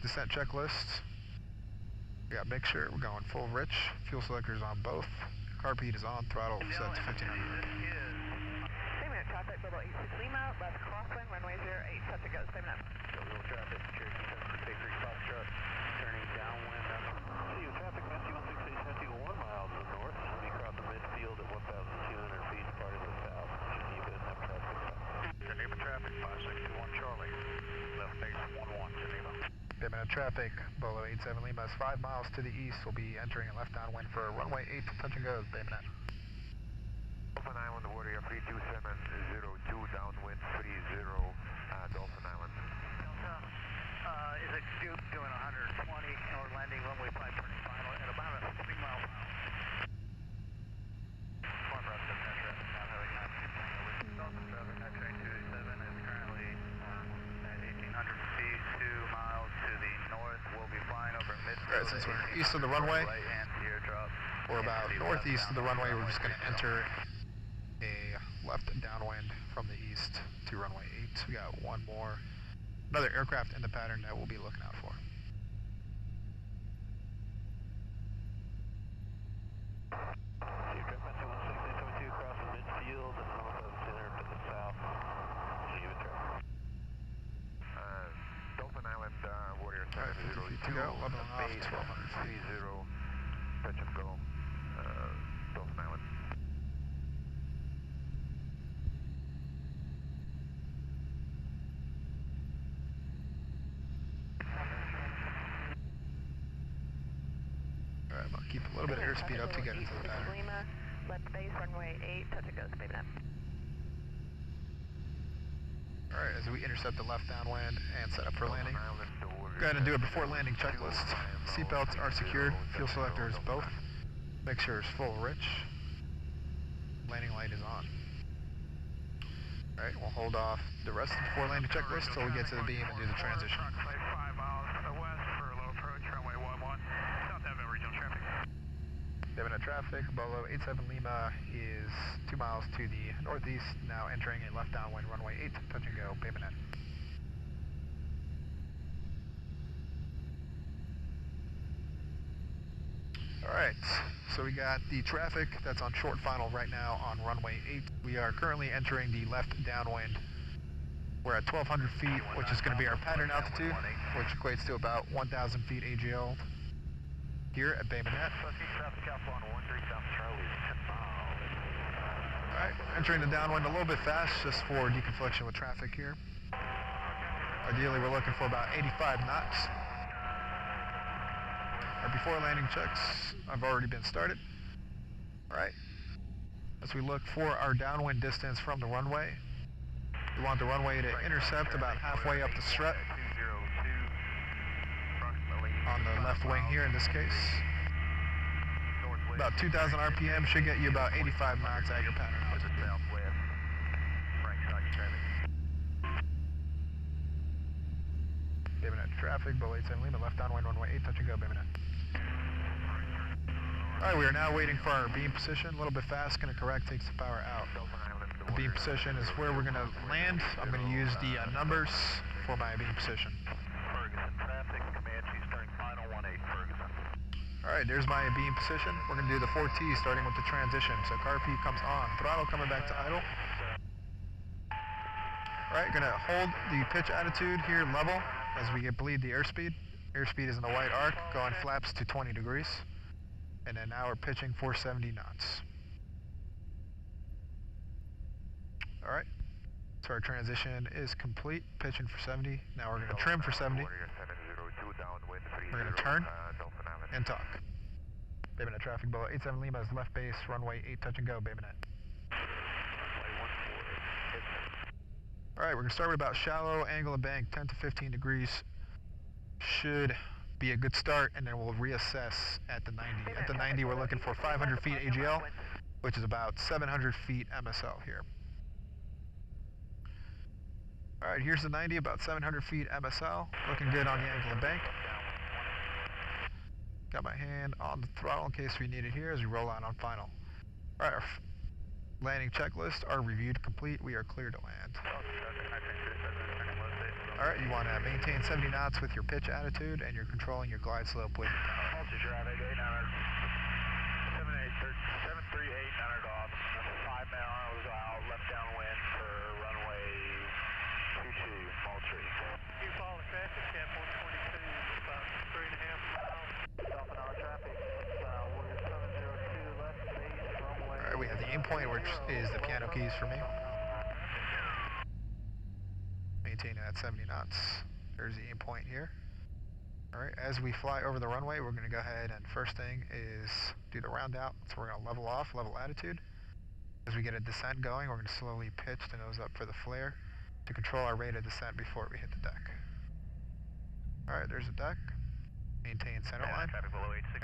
descent checklist. We got mixture, we're going full rich. Fuel selector's on both. Carb heat is on, throttle set to 1500. Traffic, Bravo 86 Lima, left crosswind, runway 08, touch and go, stay minutes. Visual traffic, Cherokee 763 Foxtrot, turning downwind. See you, traffic, Matthew 168, Matthew 1 miles to the north. We'll be crossing midfield at 1,200 feet, departing to the south. Should be a bit enough traffic. Geneva traffic, 5621 Charlie, left base 11, Geneva. Bay Minette traffic, Bolo 87 Lima is 5 miles to the east. We'll be entering a left downwind for runway 8, touch and go, Bay Minette. Dolphin Island, Warrior 32702, downwind 30, Dolphin Island. Delta, is it Duke doing 120 or landing runway 5 turning final at about a 3 mile per hour? Farm route to traffic, now having that. Delta traffic, now train 287 is currently at 1800 feet, 2 miles to the north. We'll be flying over midfield. Alright, since we're east of the runway, right-hand teardrop. or about northeast of the runway, we're just going to enter a left downwind from the east to runway 8. We got one more, another aircraft in the pattern that we'll be looking out for. Aircraft Matthew 168, crossing midfield, north of center to the south. Geneva traffic. Dolphin Island, Warrior 50 702, feet to go, leveling off, base 1200 feet. 30, touch and go, Dolphin Island. Alright, I'll keep a little bit of airspeed up to get into the pattern. Lima, left base, runway 8, touch and go, stay minutes. Alright, as we intercept the left downwind and set up for landing, go ahead and do a before landing checklist. Seatbelts are secured, fuel selector is both, mixture is full rich, landing light is on. Alright, we'll hold off the rest of the before landing checklist till we get to the beam and do the transition. 5 miles west for low approach, runway 11, South Avenue regional traffic. Bay Minette traffic, Bolo 87 Lima is 2 miles to the northeast, now entering a left downwind runway 8, touch and go, Bay Minette. Alright, so we got the traffic that's on short final right now on runway 8. We are currently entering the left downwind. We're at 1200 feet, which is going to be our pattern altitude, which equates to about 1000 feet AGL here at Bay Minette. Traffic Alpha on 13 South Charlie, 10 miles. Alright, entering the downwind a little bit fast just for deconfliction with traffic here. Ideally we're looking for about 85 knots. Our before landing checks have already been started. Alright, as we look for our downwind distance from the runway, we want the runway to intercept about halfway up the strut on the left wing here in this case. About 2,000 RPM should get you about 85 knots at your pattern altitude. Bay Minette traffic, Bolo 87 Lima, left downwind runway 8, touch and go, Bay Minette. Alright, we are now waiting for our beam position. A little bit fast, going to correct, takes the power out. The beam position is where we're going to land. I'm going to use the numbers for my beam position. Ferguson traffic, Comanche starting final 18 Ferguson. Alright, there's my beam position. We're going to do the 4T starting with the transition. So carb feed comes on, throttle coming back to idle. Alright, going to hold the pitch attitude here level as we bleed the airspeed. Airspeed is in the white arc, going flaps to 20 degrees. And then now we're pitching 470 knots. Alright, so our transition is complete, pitching for 70. Now we're going to trim for 70. We're going to turn and talk. Bay Minette traffic, Bolo 87 Lima is left base, runway 8, touch and go, Bay Minette. Alright, we're going to start with about shallow angle of bank, 10 to 15 degrees. Should be a good start, and then we'll reassess at the 90. At the 90, we're looking for 500 feet AGL, which is about 700 feet MSL here. Alright, here's the 90, about 700 feet MSL. Looking good on the angle of bank. Got my hand on the throttle in case we need it here as we roll out on final. Alright, our landing checklist are reviewed complete. We are clear to land. Alright, you want to maintain 70 knots with your pitch attitude, and you're controlling your glide slope with power. Ultra traffic, 738, 900 off, 5 miles out, left downwind for runway 22, Moultrie. You follow traffic, cap 122, about 3.5 miles. Stopping our traffic, Warrior 702 left base, runway. Alright, we have the aim point, which is the piano keys for me. Maintaining at 70 knots. There's the aim point here. Alright, as we fly over the runway, we're going to go ahead and first thing is do the round out. So we're going to level off, level attitude. As we get a descent going, we're going to slowly pitch the nose up for the flare to control our rate of descent before we hit the deck. Alright, there's the deck. Maintain center line.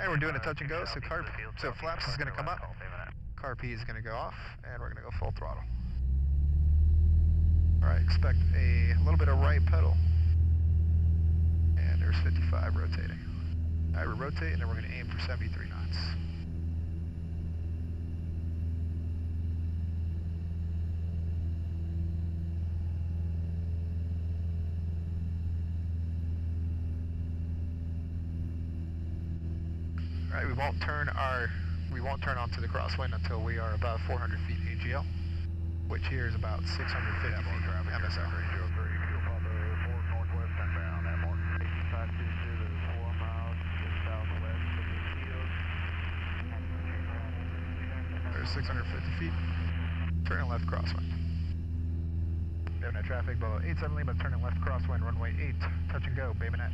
And we're doing a touch and go, so flaps is going to come up. Car P is going to go off, and we're going to go full throttle. Alright, expect a little bit of right pedal. And there's 55 rotating. Alright, we rotate, and then we're going to aim for 73 knots. Alright, we won't turn onto the crosswind until we are above 400 feet AGL, which here is about 650 feet MSL. There's 650 feet. Turning left crosswind. Having a traffic below 87 Lima, turning left crosswind, runway 8, touch and go, Bay Minette.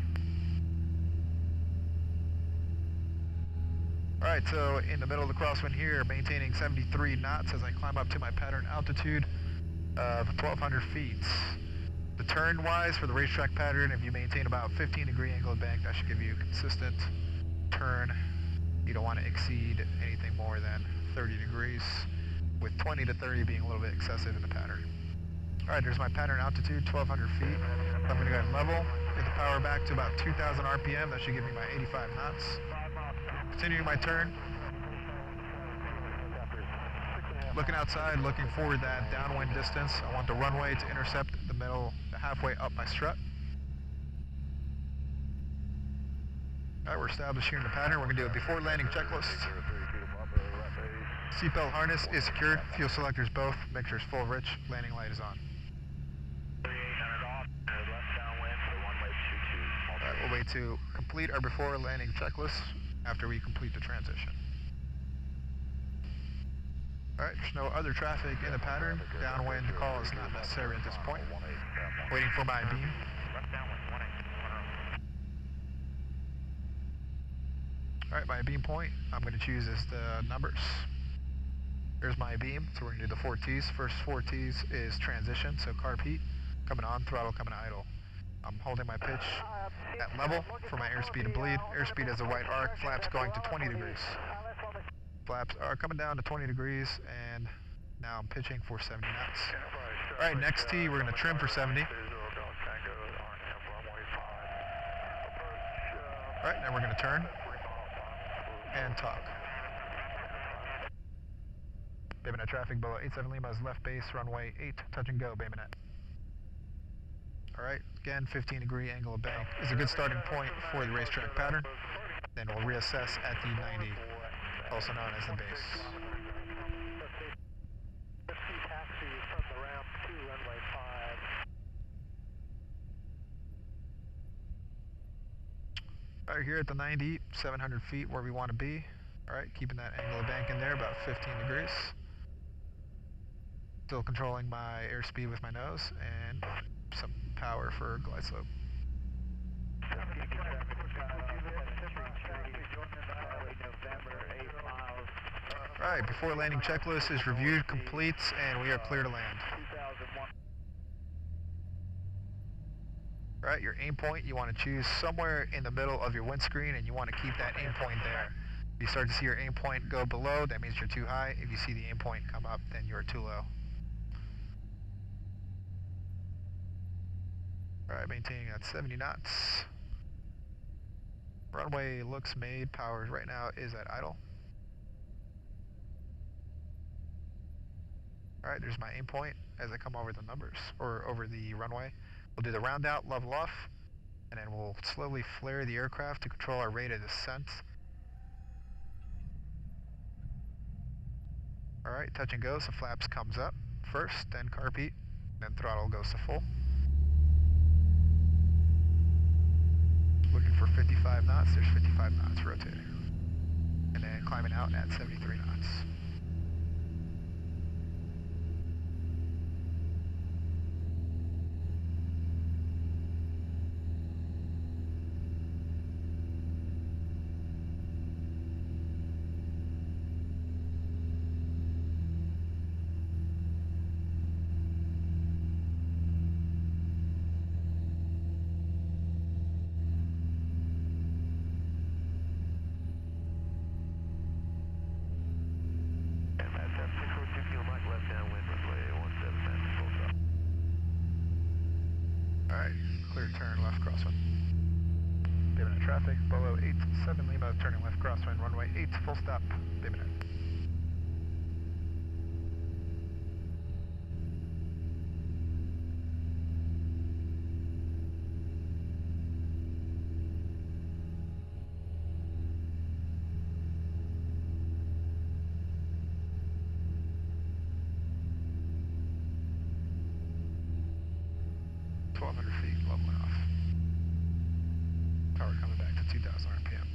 Alright, so in the middle of the crosswind here, maintaining 73 knots as I climb up to my pattern altitude of 1,200 feet. The turn-wise for the racetrack pattern, if you maintain about 15-degree angle of bank, that should give you a consistent turn. You don't want to exceed anything more than 30 degrees, with 20 to 30 being a little bit excessive in the pattern. Alright, there's my pattern altitude, 1,200 feet. I'm going to go ahead and level, get the power back to about 2,000 RPM. That should give me my 85 knots. Continuing my turn. Looking outside, looking for that downwind distance. I want the runway to intercept the middle, halfway up my strut. Alright, we're established here in the pattern. We're going to do a before landing checklist. Seatbelt harness is secured. Fuel selectors both. Mixture is full rich. Landing light is on. Alright, we'll wait to complete our before landing checklist after we complete the transition. Alright, there's no other traffic in the pattern. Downwind call is not necessary at this point. Waiting for my beam. Alright, my beam point, I'm going to choose as the numbers. There's my beam, so we're going to do the 4 T's. First 4 T's is transition, so carb heat, coming on, throttle coming idle. I'm holding my pitch at level for my airspeed to bleed. Airspeed is a right arc, flaps going to 20 degrees. Flaps are coming down to 20 degrees, and now I'm pitching for 70 knots. Alright, next T, we're going to trim for 70. Alright, now we're going to turn and talk. Bay Minette traffic below 87 Lima is left base, runway 8, touch and go, Bay Minette. Alright, again, 15-degree angle of bank is a good starting point for the racetrack pattern. Then we'll reassess at the 90, also known as the base. Taxi from the ramp to runway 5. Alright, here at the 90, 700 feet where we want to be. Alright, keeping that angle of bank in there, about 15 degrees. Still controlling my airspeed with my nose, and some power for glide slope. Alright, before landing checklist is reviewed, complete, and we are clear to land. Alright, your aim point, you want to choose somewhere in the middle of your windscreen, and you want to keep that aim point there. If you start to see your aim point go below, that means you're too high. If you see the aim point come up, then you're too low. Alright, maintaining at 70 knots. Runway looks made, power right now is at idle. Alright, there's my aim point as I come over the numbers, or over the runway. We'll do the round out, level off, and then we'll slowly flare the aircraft to control our rate of descent. Alright, touch and go, so flaps comes up first, then carb heat, then throttle goes to full. Looking for 55 knots, there's 55 knots rotating. And then climbing out at 73 knots. Alright, clear turn left crosswind. Bay Minette traffic, Bolo 87 Lima, turning left crosswind, runway 8, full stop, Bay Minette. Feet, leveling off. Power coming back to 2,000 RPM.